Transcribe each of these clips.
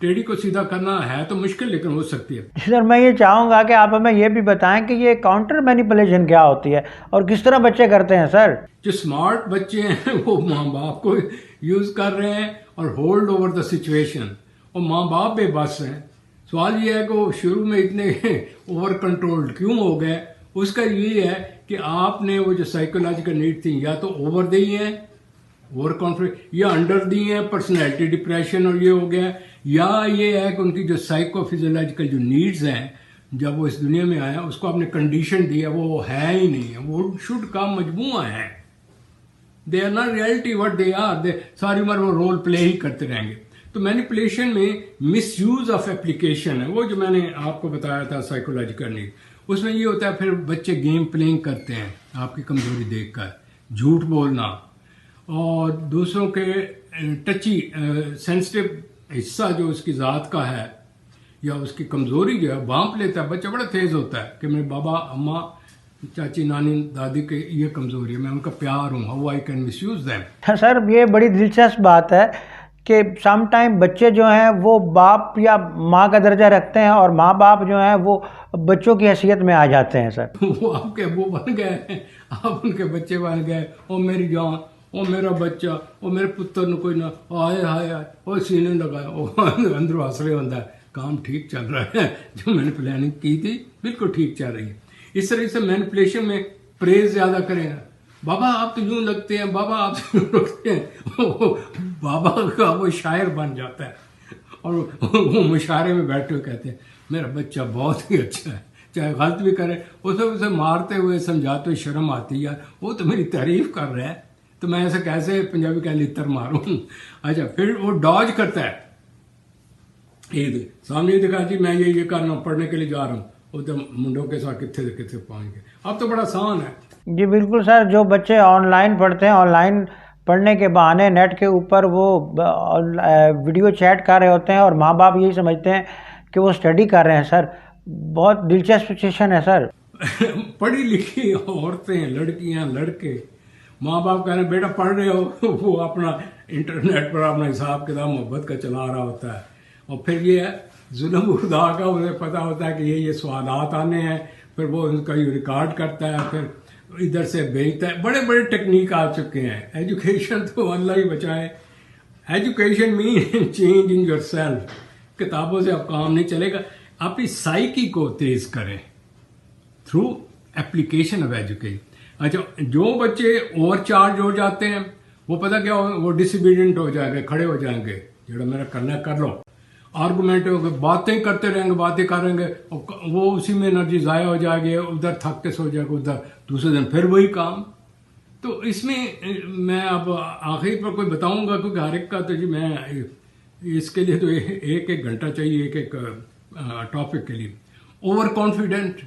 ٹیڑھی کو سیدھا کرنا ہے تو مشکل لیکن ہو سکتی ہے. سر میں یہ چاہوں گا کہ آپ ہمیں یہ بھی بتائیں کہ یہ کاؤنٹر مینیپولیشن کیا ہوتی ہے اور کس طرح بچے کرتے ہیں سر؟ جو اسمارٹ بچے ہیں وہ ماں باپ کو یوز کر رہے ہیں اور ہولڈ اوور دا سچویشن، اور ماں باپ بے بس ہیں. سوال یہ ہے کہ وہ شروع میں اتنے اوور کنٹرولڈ کیوں ہو گئے؟ اس کا یہ ہے کہ آپ نے وہ جو سائیکولوجیکل نیڈ تھی یا تو اوور دی ہیں، اوور کانفیڈنس، یا انڈر دی ہیں، پرسنالٹی ڈپریشن اور یہ ہو گیا، یا یہ ہے کہ ان کی جو سائیکو فزیولوجیکل جو نیڈز ہیں جب وہ اس دنیا میں آئے اس کو آپ نے کنڈیشن دیا وہ ہے ہی نہیں ہے، وہ شوڈ کا مجموعہ ہے. They are not reality what they are, دے ساری عمر وہ رول پلے ہی کرتے رہیں گے. تو مینیپولیشن میں مس یوز آف اپلیکیشن ہے، وہ جو میں نے آپ کو بتایا تھا سائیکولوجیکل نیڈ، اس میں یہ ہوتا ہے پھر بچے گیم پلینگ کرتے ہیں آپ کی کمزوری دیکھ کر، جھوٹ بولنا اور دوسروں کے ٹچی سینسٹیو حصہ جو اس کی ذات کا ہے یا اس کی کمزوری جو ہے بانپ لیتا ہے. بچہ بڑا تیز ہوتا ہے کہ میرے بابا اماں چاچی نانی دادی کے یہ کمزوری ہے، میں ان کا پیار ہوں، how I can misuse them. Sir یہ بڑی دلچسپ بات ہے کہ سم ٹائم بچے جو ہیں وہ باپ یا ماں کا درجہ رکھتے ہیں اور ماں باپ جو ہیں وہ بچوں کی حیثیت میں آ جاتے ہیں سر. وہ آپ کے ابو بن گئے ہیں، آپ ان کے بچے بن گئے، او میری جان، او میرا بچہ، او میرے پتر نے کوئی نہ آئے ہائے آئے او سینے لگایا، او اندر ہنس رہے ہوتا ہے کام ٹھیک چل رہا ہے، جو میں نے پلاننگ کی تھی بالکل ٹھیک چل رہی ہے. اس طرح سے مینیپولیشن میں پریز زیادہ کریں، بابا آپ تو یوں لگتے ہیں، بابا آپ تو یوں لگتے ہیں، بابا کا وہ شاعر بن جاتا ہے اور وہ مشاعرے میں بیٹھے ہوئے کہتے ہیں میرا بچہ بہت ہی اچھا ہے، چاہے غلط بھی کرے اسے مارتے ہوئے سمجھاتے ہوئے شرم آتی ہے، وہ تو میری تعریف کر رہا ہے تو میں ایسے کیسے پنجابی کا لتر ماروں. اچھا پھر وہ ڈاج کرتا ہے، سامنے دکھا جی میں یہ کرنا پڑھنے کے لیے جا رہا ہوں، وہ تو منڈوں کے ساتھ کتنے پہنچ گئے. اب تو بڑا آسان ہے. جی بالکل سر، جو بچے آن لائن پڑھتے ہیں، آن لائن پڑھنے کے بہانے نیٹ کے اوپر وہ ویڈیو چیٹ کر رہے ہوتے ہیں اور ماں باپ یہی سمجھتے ہیں کہ وہ اسٹڈی کر رہے ہیں. سر بہت دلچسپ سچویشن ہے سر. پڑھی لکھی عورتیں، لڑکیاں، لڑکے، ماں باپ کہہ رہے ہیں بیٹا پڑھ رہے ہو، وہ اپنا انٹرنیٹ پر اپنا حساب کتاب محبت کا چلا رہا ہوتا ہے. اور پھر یہ ہے ظلم خدا کا، انہیں پتا ہوتا ہے کہ یہ سوالات آنے ہیں، پھر وہ ان کا یہ ریکارڈ کرتا ہے، پھر ادھر سے بھیجتا ہے. بڑے بڑے ٹیکنیک آ چکے ہیں. ایجوکیشن تو اللہ ہی بچائے. ایجوکیشن مین چینج ان یور سیلف. کتابوں سے اب کام نہیں چلے گا، اپنی سائیکی کو تیز کریں تھرو اپلیکیشن آف ایجوکیشن. اچھا جو بچے اوور چارج ہو جاتے ہیں وہ پتہ کیا وہ ڈسبیڈینٹ ہو جائیں گے، کھڑے ہو جائیں گے، جڑا میرا کرنا ہے کر لو، آرگومنٹ ہو گئے، باتیں کرتے رہیں گے، باتیں کریں گے، وہ اسی میں انرجی ضائع ہو جائے گی، ادھر تھک کے سو جائے گا، ادھر دوسرے دن پھر وہی کام. تو اس میں اب آخر پر کوئی بتاؤں گا کیونکہ ہر ایک کا تو جی میں اس کے لیے تو ایک گھنٹہ چاہیے ایک ٹاپک کے لیے. اوور کانفیڈنٹ،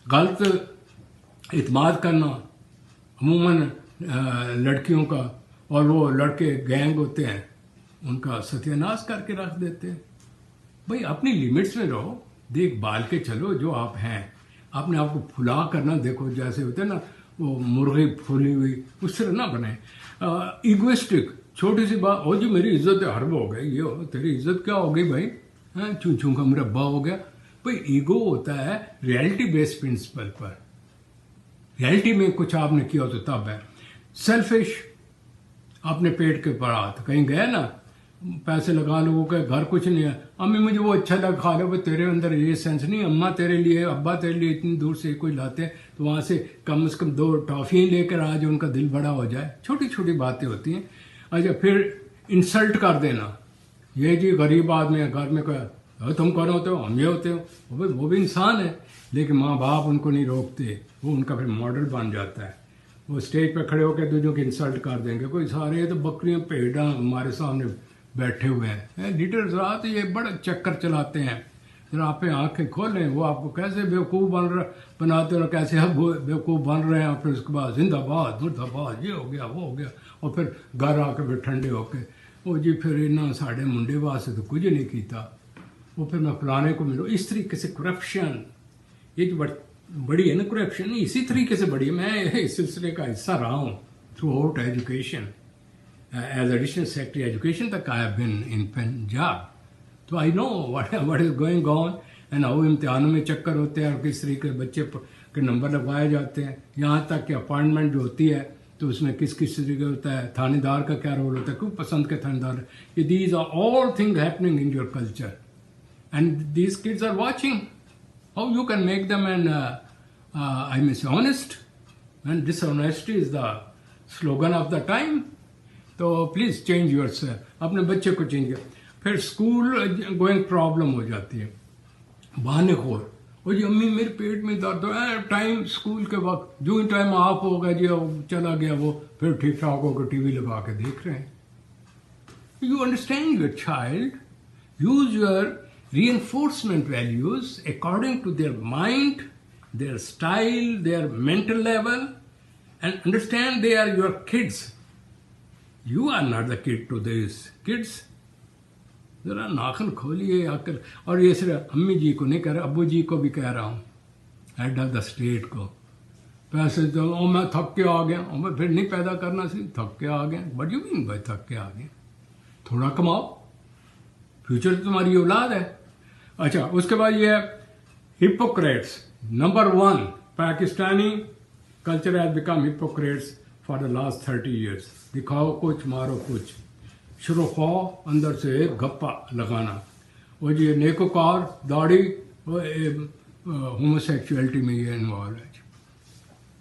غلط اعتماد کرنا عموماً لڑکیوں کا، اور وہ لڑکے گینگ ہوتے ہیں ان کا ستیہ ناش کر کے رکھ دیتے ہیں. بھائی اپنی لیمٹس میں رہو، دیکھ بھال کے چلو جو آپ ہیں. آپ نے آپ کو پھلا کرنا دیکھو، جیسے ہوتے ہیں نا وہ مرغی پھولی ہوئی، اس طرح نہ بنے. ایگوسٹک، چھوٹی سی بات، او جی میری عزت حرب ہو گئی، یہ ہو تیری عزت کیا ہو گئی بھائی، چون چون کا مربع ہو گیا. بھائی ایگو ہوتا ہے ریئلٹی بیس پرنسپل پر، ریئلٹی میں کچھ آپ نے کیا تو تب ہے. سیلفش، اپنے پیٹ کے اوپر ہاتھ، کہیں گئے نا پیسے لگا لوگوں کے گھر کچھ نہیں ہے، امی مجھے وہ اچھا لگا کھا لو، تیرے اندر یہ سینس نہیں، اماں تیرے لیے ابا تیرے لیے اتنی دور سے کوئی لاتے ہیں تو وہاں سے کم از کم 2 ٹافیاں لے کر آ جو ان کا دل بڑا ہو جائے. چھوٹی چھوٹی باتیں ہوتی ہیں. اچھا پھر انسلٹ کر دینا، یہ جی غریب آدمی ہے، گھر میں کوئی تم کون ہوتے ہو، ہم یہ ہوتے ہو، وہ بھی انسان ہے، لیکن ماں باپ ان کو نہیں روکتے، وہ ان کا پھر ماڈل بن جاتا ہے. وہ اسٹیج پہ کھڑے ہو کے دوسروں کی انسلٹ کر دیں گے. کوئی سارے تو بکریاں بھیڑاں ہمارے سامنے بیٹھے ہوئے ہیں. لیڈر ذرا تو یہ بڑا چکر چلاتے ہیں، ذرا آپ آنکھیں کھولیں، وہ آپ کو کیسے بیوقوف بناتے ہیں، کیسے آپ بیوقوف بن رہے ہیں. پھر اس کے بعد زندہ باد مرد آباد، یہ ہو گیا وہ ہو گیا، اور پھر گھر آ کے پھر ٹھنڈے ہو کے وہ جی پھر انہوں ساڑھے منڈے واسطے تو کچھ نہیں کیتا، وہ پھر میں فلانے کو ملوں. اس طریقے سے کرپشن، یہ جو بڑی ہے نا کرپشن، اسی طریقے سے بڑی ہے. میں اس سلسلے کا حصہ رہا ہوں throughout education. As additional secretary education تک I have been in Punjab. تو I know what is going on and how امتحانوں میں چکر ہوتے ہیں اور کس طریقے بچے کے نمبر لگوائے جاتے ہیں، یہاں تک کہ اپائنٹمنٹ جو ہوتی ہے تو اس میں کس طریقے ہوتا ہے، تھانے دار کا کیا رول ہوتا ہے، کیوں پسند کے تھانے دار. These are all thing happening in your culture and these kids are watching how you can make them and I must honest and dishonesty is the slogan of the time. تو please change yourself, اپنے بچے کو change کر. پھر school going problem ہو جاتی ہے، بہانے خور، اور جی امی میرے پیٹ میں درد ہو ٹائم اسکول کے وقت جو ہی ٹائم آف ہو گیا جی چلا گیا وہ پھر ٹھیک ٹھاک ہو کے ٹی وی لگا کے دیکھ رہے ہیں. You understand your child, use your reinforcement values according to their mind, their style, their mental level, and understand they are your kids. You are not the kid to these kids. ذرا ناخن کھولیے آ کر. اور یہ صرف امی جی کو نہیں کہہ رہا، ابو جی کو بھی کہہ رہا ہوں، ہیڈ آف دا اسٹیٹ کو. پیسے تو میں تھک کے آ گیا، میں پھر نہیں پیدا کرنا سی، تھک کے آ گیا. وٹ یو مین بھائی تھک کے آ گئے؟ تھوڑا کماؤ، فیوچر تمہاری اولاد ہے. اچھا اس کے بعد یہ ہے Hippocrates. Number 1 Pakistani culture has become Hippocrates for the last 30 years. دکھاؤ کچھ، مارو کچھ، شروع خواہ اندر سے ایک گپا لگانا. وہ جی نیکوکار داڑھی ہومو سیکچولیٹی میں یہ انوالو ہے.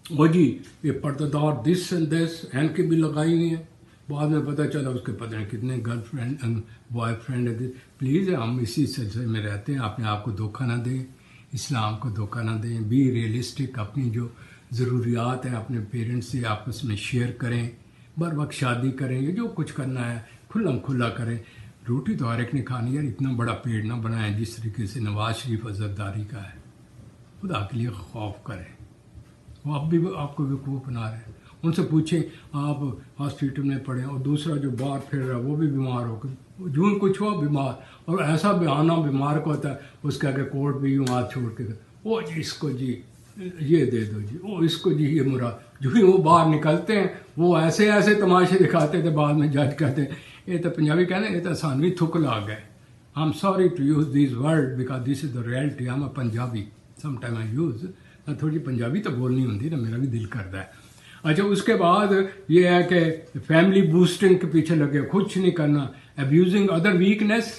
وہ جی یہ پردہ دار دس اینڈ دس این کی بھی لگائی ہوئی ہیں. بعد میں پتہ چلا اس کے پتہ نہیں کتنے گرل فرینڈ بوائے فرینڈ ہے. پلیز ہم اسی سلسلے میں رہتے ہیں، اپنے آپ کو دھوکہ نہ دیں، اسلام کو دھوکہ نہ دیں. بی ریئلسٹک، اپنی جو ضروریات ہیں اپنے پیرنٹس سے آپس میں شیئر کریں، بر وقت شادی کریں، یہ جو کچھ کرنا ہے کھلم کھلا کریں. روٹی تو ہر ایک نے کھانی ہے، اتنا بڑا پیڑ نہ بنائیں جس طریقے سے نواز شریف عزتداری کا ہے. خدا کے لیے خوف کریں. وہ اب بھی آپ کو بیوقوف بنا رہے ہیں. ان سے پوچھیں آپ ہاسپٹل میں پڑھیں، اور دوسرا جو باہر پھر رہا ہے وہ بھی بیمار ہو کے جو کچھ ہوا بیمار، اور ایسا بہانہ بیمار کو ہوتا ہے اس کے آگے کورٹ بھی یوں ہاتھ چھوڑ کے وہ جی اس کو جی یہ دے دو جی، وہ اس کو جی یہ مراد. جو ہی وہ باہر نکلتے ہیں وہ ایسے ایسے تماشے دکھاتے تھے، بعد میں جج کہتے ہیں یہ تو پنجابی کہنا یہ تو آسانوی تھک لا گئے. I am sorry to use these word because this is the reality. I am a Punjabi, some time I use تھوڑی پنجابی تو بولنی ہوتی نا، میرا بھی دل کرتا ہے. اچھا اس کے بعد یہ ہے کہ فیملی بوسٹنگ کے پیچھے لگے، کچھ نہیں کرنا. ابیوزنگ ادر ویکنیس،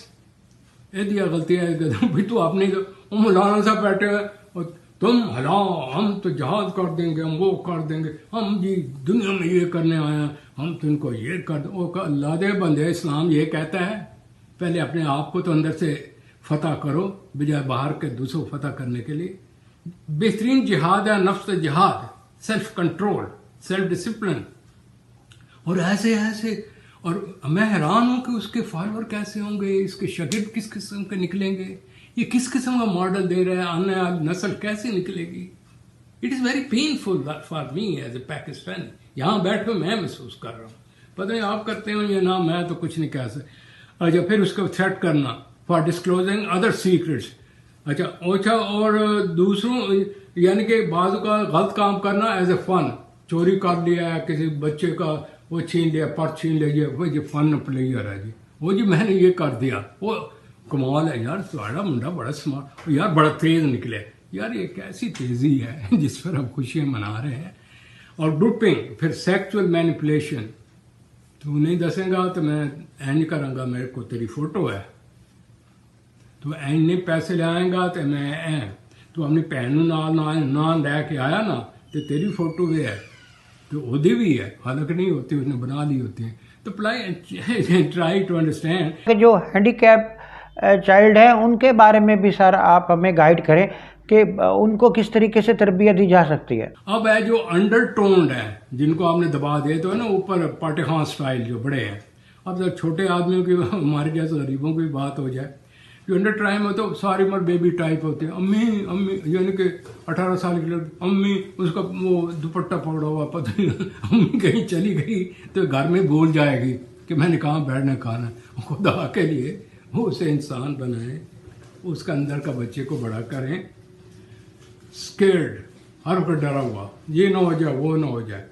یہ دیا غلطی ہے بھائی تو اپنی مولانا صاحب بیٹھے اور تم ہلاؤ، ہم تو جہاد کر دیں گے، ہم وہ کر دیں گے، ہم جی دنیا میں یہ کرنے آئے ہیں، ہم تو ان کو یہ کر دیں. وہ اللہ دے بندے، اسلام یہ کہتا ہے پہلے اپنے آپ کو تو اندر سے فتح کرو بجائے باہر کے دوسروں کو فتح کرنے کے لیے. بہترین جہاد ہے نفس جہاد، سیلف کنٹرول، سیلف ڈسپلن. اور ایسے ایسے، اور میں حیران ہوں کہ اس کے فالوور کیسے ہوں گے، اس کے شاگرد کس قسم کے نکلیں گے، یہ کس قسم کا ماڈل دے رہے ہیں، آنے والی نسل کیسے نکلے گی. It is very painful for me as a Pakistani. یہاں بیٹھ کے میں محسوس کر رہا ہوں، پتہ نہیں آپ کرتے ہوں یا نہ، میں تو کچھ نہیں کہہ سکتا. اچھا پھر اس کو تھریٹ کرنا فار ڈسکلوزنگ ادر سیکرٹس. اچھا اور دوسروں یعنی کہ بعض کا غلط کام کرنا ایز اے فن، چوری کر لیا کسی بچے کا، وہ چھین لیا، پرس چھین لیا، وہ جی فن پلیئر ہے جی، وہ جی میں نے یہ کر دیا، وہ کمال ہے یار، تمہارا منڈا بڑا سمارٹ یار، بڑا تیز نکلے یار. یہ کیسی تیزی ہے جس پر ہم خوشیاں منا رہے ہیں. اور ڈوپنگ، پھر سیکچول مینیپولیشن. تو نہیں دسیں گا تو میں اینج کروں گا، میرے کو تیری فوٹو ہے، تو اینج نہیں پیسے لے آئیں گا تو میں تو اپنی بھن نہ لے کے آیا نا تو تیری فوٹو بھی ہے، تو وہ بھی ہے، حالانکہ نہیں ہوتی، اس نے بنا لی ہوتی ہیں. تو ٹرائی ٹو انڈرسٹینڈ کہ جو ہینڈی کیپ چائلڈ ہیں ان کے بارے میں بھی سر آپ ہمیں گائیڈ کریں کہ ان کو کس طریقے سے تربیت دی جا سکتی ہے. اب ہے جو انڈر ٹونڈ ہے، جن کو آپ نے دبا دیا تو ہے نا اوپر پاٹے خان سٹائل جو بڑے ہیں. اب جب چھوٹے آدمیوں کی، ہمارے جیسے غریبوں کی بات ہو جائے، جو انڈر ٹائم ہوتا ہے ساری عمر بیبی ٹائپ ہوتے ہیں. امی یعنی کہ 18 سال کی لڑکی، امی اس کا وہ دوپٹہ پکڑا ہوا، پتہ نہیں امی کہیں چلی گئی تو گھر میں بول جائے گی کہ میں نے کہاں بیٹھنا کھانا. خدا کے لیے وہ اسے انسان بنائیں، اس کا اندر کا بچے کو بڑا کریں. اسکیئرڈ، ہر وقت ڈرا ہوا، یہ نہ ہو جائے وہ نہ ہو جائے،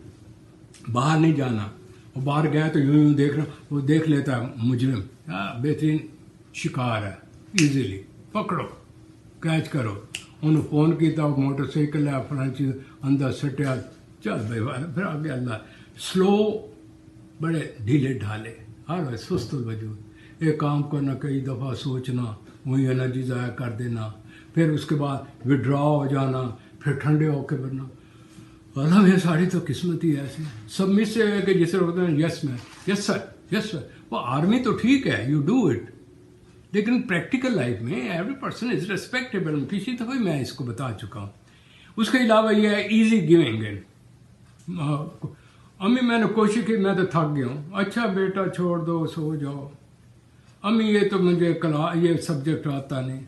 باہر نہیں جانا. وہ باہر گیا تو یوں دیکھ رہا، وہ دیکھ لیتا ہے مجرم، بہترین شکار ہے. ایزیلی پکڑو کیچ کرو انہوں فون کیتا موٹر سائیکل ہے فلاں چیز اندر سٹیا چل بھائی پھر آگے اللہ سلو بڑے ڈھیلے ڈھالے ہر سست الوجود ایک کام کرنا کئی دفعہ سوچنا وہی انرجی ضائع کر دینا پھر اس کے بعد وڈرا ہو جانا پھر ٹھنڈے ہو کے بننا اللہ میں ساری تو قسمت ہی ایسی سب میں سے ہے کہ جسے ہوتا ہے یس مین یس سر یس سر وہ آرمی تو ٹھیک ہے یو ڈو اٹ لیکن پریکٹیکل لائف میں ایوری پرسن از ریسپیکٹیبل پچھلی دفعہ میں اس کو بتا چکا ہوں. اس کے علاوہ یہ ہے ایزی گیونگ امی میں نے کوشش کی میں تو تھک گیا ہوں اچھا بیٹا چھوڑ دو سو جاؤ امی یہ تو مجھے یہ سبجیکٹ آتا نہیں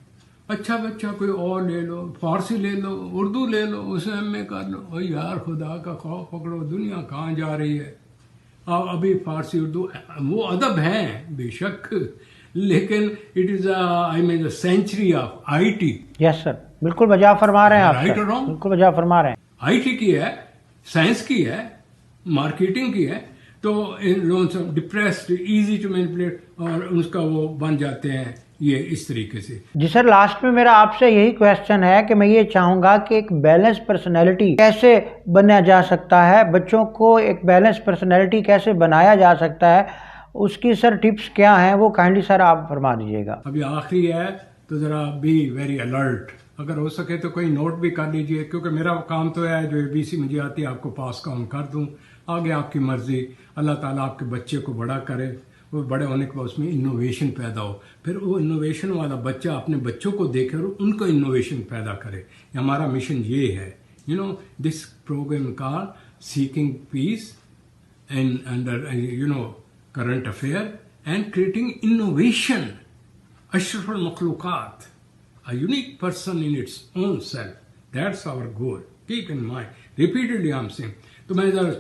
اچھا بچہ کوئی اور لے لو فارسی لے لو اردو لے لو اسے ایم اے کر لو او یار خدا کا خوف پکڑو دنیا کہاں جا رہی ہے ابھی فارسی اردو وہ ادب ہیں بے شک لیکن it is I mean the century of I T. Yes sir بالکل بجا فرما رہے ہیں آپ رائٹ اور رانگ بالکل بجا فرما رہے ہیں. آئی ٹی کی ہے سائنس کی ہے مارکیٹنگ کی ہے تو لوگوں سے ڈپریسڈ ایزی ٹو مینیپولیٹ اور اس کا وہ بن جاتے ہیں یہ اس طریقے سے. جی سر لاسٹ میں میرا آپ سے یہی کویسچن ہے کہ میں یہ چاہوں گا کہ ایک بیلنس پرسنالٹی کیسے بنایا جا سکتا ہے بچوں کو ایک بیلنس پرسنالٹی کیسے بنایا جا سکتا ہے اس کی سر ٹپس کیا ہیں وہ کائنڈلی سر آپ فرما دیجیے گا. ابھی آخری ہے تو ذرا بی ویری الرٹ اگر ہو سکے تو کوئی نوٹ بھی کر لیجئے کیونکہ میرا کام تو ہے جو بی سی مجھے آتی ہے آپ کو پاس کاؤنٹ کر دوں آگے آپ کی مرضی اللہ تعالیٰ آپ کے بچے کو بڑا کرے وہ بڑے ہونے کے بعد اس میں انوویشن پیدا ہو پھر وہ انوویشن والا بچہ اپنے بچوں کو دیکھے اور ان کو انوویشن پیدا کرے. ہمارا مشن یہ ہے دس پروگرام کا seeking piece and under current affair and creating innovation. Ashraf al-Makhluqat, a unique person in its own self. That's our goal. Keep in mind. Repeatedly I'm saying. تو میں ذرا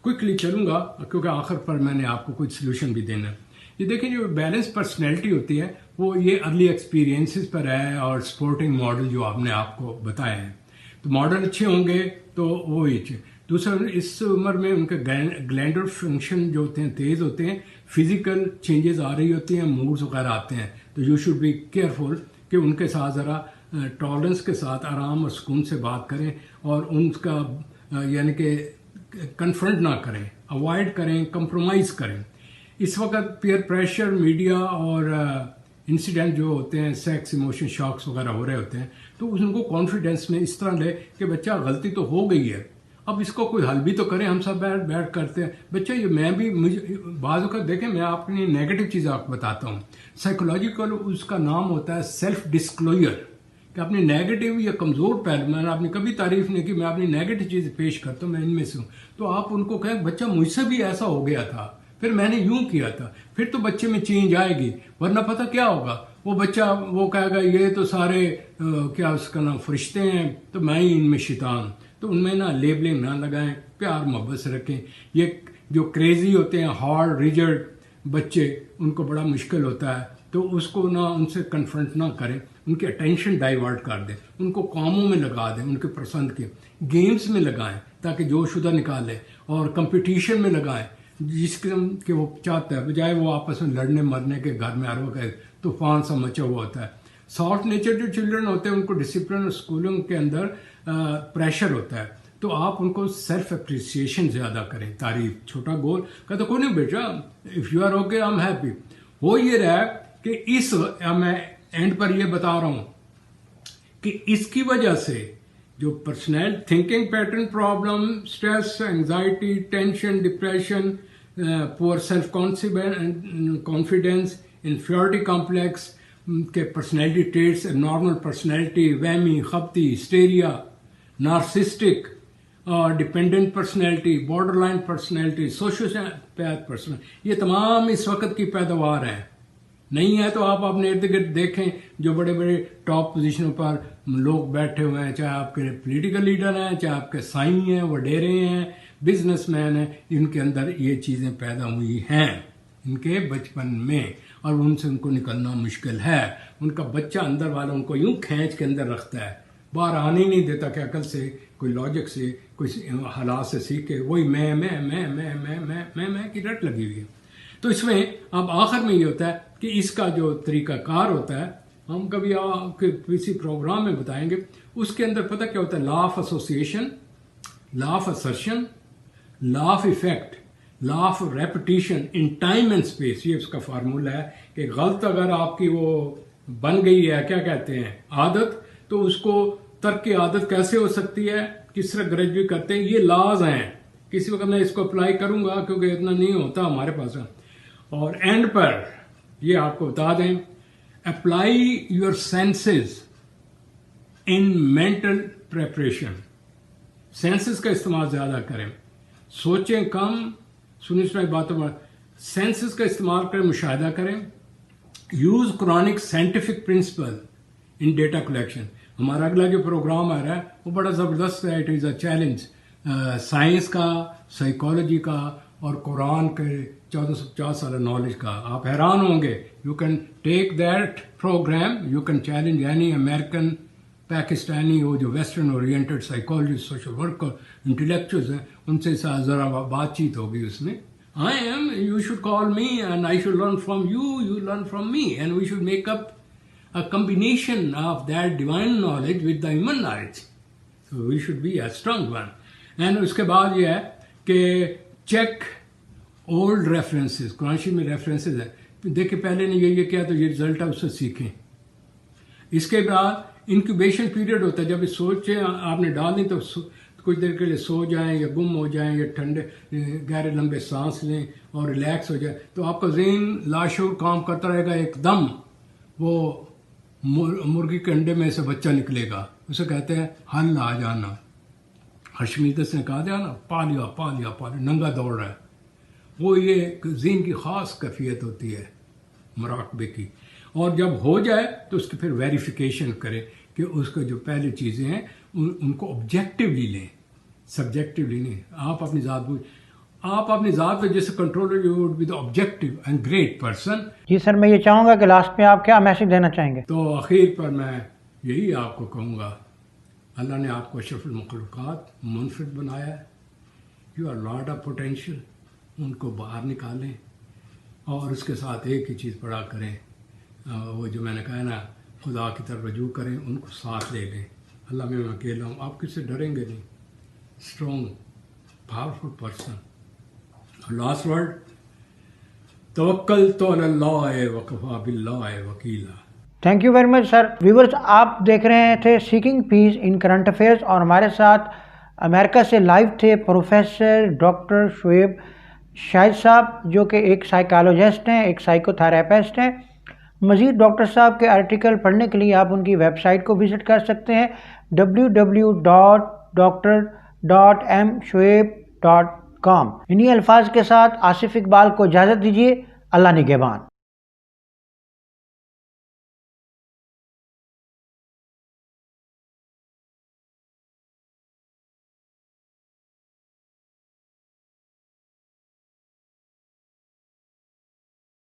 کوئکلی چلوں گا کیونکہ آخر پر میں نے آپ کو کچھ سلوشن بھی دینا. یہ دیکھیں جو بیلنس پرسنالٹی ہوتی ہے وہ یہ ارلی ایکسپیرینسز پر ہے اور سپورٹنگ ماڈل جو آپ نے آپ کو بتایا ہے تو ماڈل اچھے ہوں گے تو وہ اچھے. دوسرا اس عمر میں ان کے گلینڈر فنکشن جو ہوتے ہیں تیز ہوتے ہیں فزیکل چینجز آ رہی ہوتی ہیں موڈز وغیرہ آتے ہیں تو یو شوڈ بی کیئرفل کہ ان کے ساتھ ذرا ٹالرنس کے ساتھ آرام اور سکون سے بات کریں اور ان کا یعنی کہ کنفرنٹ نہ کریں اوائڈ کریں کمپرومائز کریں. اس وقت پیئر پریشر میڈیا اور انسیڈنٹ جو ہوتے ہیں سیکس ایموشن شاکس وغیرہ ہو رہے ہوتے ہیں تو ان کو کانفیڈینس میں اس طرح لے کہ بچہ غلطی تو ہو گئی ہے اب اس کو کوئی حل بھی تو کریں. ہم سب بیٹھ کرتے ہیں بچہ یہ میں بھی بعض اوقات دیکھیں میں اپنی نیگیٹو چیز آپ کو بتاتا ہوں. سائیکولوجیکل اس کا نام ہوتا ہے سیلف ڈسکلوئر کہ اپنی نیگیٹو یا کمزور پہلو میں نے اپنی کبھی تعریف نہیں کی میں اپنی نیگیٹو چیز پیش کرتا ہوں میں ان میں سے ہوں تو آپ ان کو کہیں بچہ مجھ سے بھی ایسا ہو گیا تھا پھر میں نے یوں کیا تھا پھر تو بچے میں چینج آئے گی ورنہ پتہ کیا ہوگا وہ بچہ وہ کہے گا یہ تو سارے کیا اس کا نام فرشتے ہیں تو میں ہی ان میں شیطان. تو ان میں نہ لیبلنگ نہ لگائیں پیار محبت سے رکھیں. یہ جو کریزی ہوتے ہیں ہارڈ ریجڈ بچے ان کو بڑا مشکل ہوتا ہے تو اس کو نہ ان سے کنفرنٹ نہ کریں ان کی اٹینشن ڈائیورٹ کر دیں ان کو کاموں میں لگا دیں ان کے پسند کے گیمز میں لگائیں تاکہ جو شدہ نکالیں اور کمپٹیشن میں لگائیں جس قسم کے وہ چاہتا ہے بجائے وہ آپس میں لڑنے مرنے کے گھر میں ہر وقت طوفان سا مچا ہوا ہوتا ہے. سافٹ نیچر جو چلڈرن ہوتے ہیں ان کو ڈسپلن اور اسکولوں کے اندر پریشر ہوتا ہے تو آپ ان کو سیلف اپریسیشن زیادہ کریں تعریف چھوٹا گول کہتے کوئی نہیں بیٹا if you are okay I am happy. وہ یہ رہا کہ اس میں اینڈ پر یہ بتا رہا ہوں کہ اس کی وجہ سے جو personal thinking pattern problem stress anxiety tension depression poor self confidence inferiority complex کے پرسنالٹی ٹریٹس نارمل پرسنالٹی وہمی خبتی hysteria narcissistic dependent personality border line personality sociopath personality یہ تمام اس وقت کی پیداوار ہیں. نہیں ہے تو آپ اپنے ارد گرد دیکھیں جو بڑے بڑے ٹاپ پوزیشنوں پر لوگ بیٹھے ہوئے ہیں چاہے آپ کے پولیٹیکل لیڈر ہیں چاہے آپ کے سائیں ہیں وڈیرے ہیں بزنس مین ہیں ان کے اندر یہ چیزیں پیدا ہوئی ہیں ان کے بچپن میں اور ان سے ان کو نکلنا مشکل ہے. ان کا بچہ اندر والا ان کو یوں کھینچ کے اندر رکھتا ہے باہر آنے ہی نہیں دیتا کہ عقل سے کوئی لاجک سے کوئی حالات سے سیکھے وہی میں کی رٹ لگی ہوئی ہے. تو اس میں اب آخر میں یہ ہوتا ہے کہ اس کا جو طریقہ کار ہوتا ہے ہم کبھی آپ کے کسی پروگرام میں بتائیں گے. اس کے اندر پتہ کیا ہوتا ہے؟ Law of association, law of assertion, law of effect, law of repetition in time and space. یہ اس کا فارمولہ ہے کہ غلط اگر آپ کی وہ بن گئی ہے، کیا کہتے ہیں، عادت، تو اس کو ترک عادت کیسے ہو سکتی ہے، کس طرح گریجویٹ کرتے ہیں. یہ لاز ہیں. کسی وقت میں اس کو اپلائی کروں گا کیونکہ اتنا نہیں ہوتا ہمارے پاس. اور اینڈ پر یہ آپ کو بتا دیں، apply your senses in mental preparation. Senses کا استعمال زیادہ کریں، سوچیں کم، سنی سنائی باتوں پر. سینسز کا استعمال کریں، مشاہدہ کریں. یوز قرآنک سائنٹیفک پرنسپل ان ڈیٹا کلیکشن. ہمارا اگلا جو پروگرام آ رہا ہے وہ بڑا زبردست ہے. It is a challenge science کا، سائیکالوجی کا اور قرآن کے 1450 سالہ نالج کا. آپ حیران ہوں گے. You can take that program, you can challenge any American, Pakistani, وہ جو western oriented psychologist, social worker, intellectuals ہیں، ان سے ذرا بات چیت ہوگی اس میں. I am, you should call me and I should learn from you, you learn from me, and we should make up a combination of that divine knowledge with the human knowledge. So we should be a strong one. And اس کے بعد یہ ہے کہ check old references. قرآن شریف میں references ہے. دیکھیں پہلے نے یہ کیا تو یہ رزلٹ ہے، اس سے سیکھیں. اس کے بعد انکیوبیشن پیریڈ ہوتا ہے. جب یہ سوچیں آپ نے ڈال دیں تو کچھ دیر کے لیے سو جائیں یا گم ہو جائیں یا ٹھنڈے گہرے لمبے سانس لیں اور ریلیکس ہو جائے تو آپ کا ذہن لاشعور کام کرتا رہے گا. ایک دم وہ مرغی کے انڈے میں سے بچہ نکلے گا. اسے کہتے ہیں حل آ جانا. حشمیدس نے کہا دیا نا، پا لیا پا لیا پا لیا، ننگا دوڑ رہا ہے. وہ یہ ذہن کی خاص کیفیت ہوتی ہے مراقبے کی. اور جب ہو جائے تو اس کی پھر ویریفیکیشن کرے کہ اس کو جو پہلی چیزیں ہیں ان کو آبجیکٹیولی لیں، سبجیکٹیولی نہیں. آپ اپنی ذات پہ جیسے control, you would be the objective and great person. جی سر، میں یہ چاہوں گا کہ لاسٹ میں آپ کیا میسج دینا چاہیں گے؟ تو اخیر پر میں یہی آپ کو کہوں گا، اللہ نے آپ کو اشرف المخلوقات منفرد بنایا ہے. You are lot of potential. ان کو باہر نکالیں اور اس کے ساتھ ایک ہی چیز پڑھا کریں، وہ جو میں نے کہا نا، خدا کی طرف رجوع کریں، ان کو ساتھ لے لیں. اللہ میں اکیلا ہوں، آپ کس سے ڈریں گے نہیں. Strong powerful person. Last word, توکلت علی اللہ وکفی باللہ وکیلا. Thank you very much sir. Viewers, آپ دیکھ رہے تھے seeking peace in current affairs, اور ہمارے ساتھ امریکہ سے لائیو تھے پروفیسر ڈاکٹر شعیب شاہد صاحب، جو کہ ایک سائیکالوجسٹ ہیں، ایک سائیکو تھراپسٹ ہیں. مزید ڈاکٹر صاحب کے آرٹیکل پڑھنے کے لیے آپ ان کی ویب سائٹ کو وزٹ کر سکتے ہیں www.dr.mshoaib.com. انہی الفاظ کے ساتھ آصف اقبال کو اجازت دیجیے. اللہ نگہبان.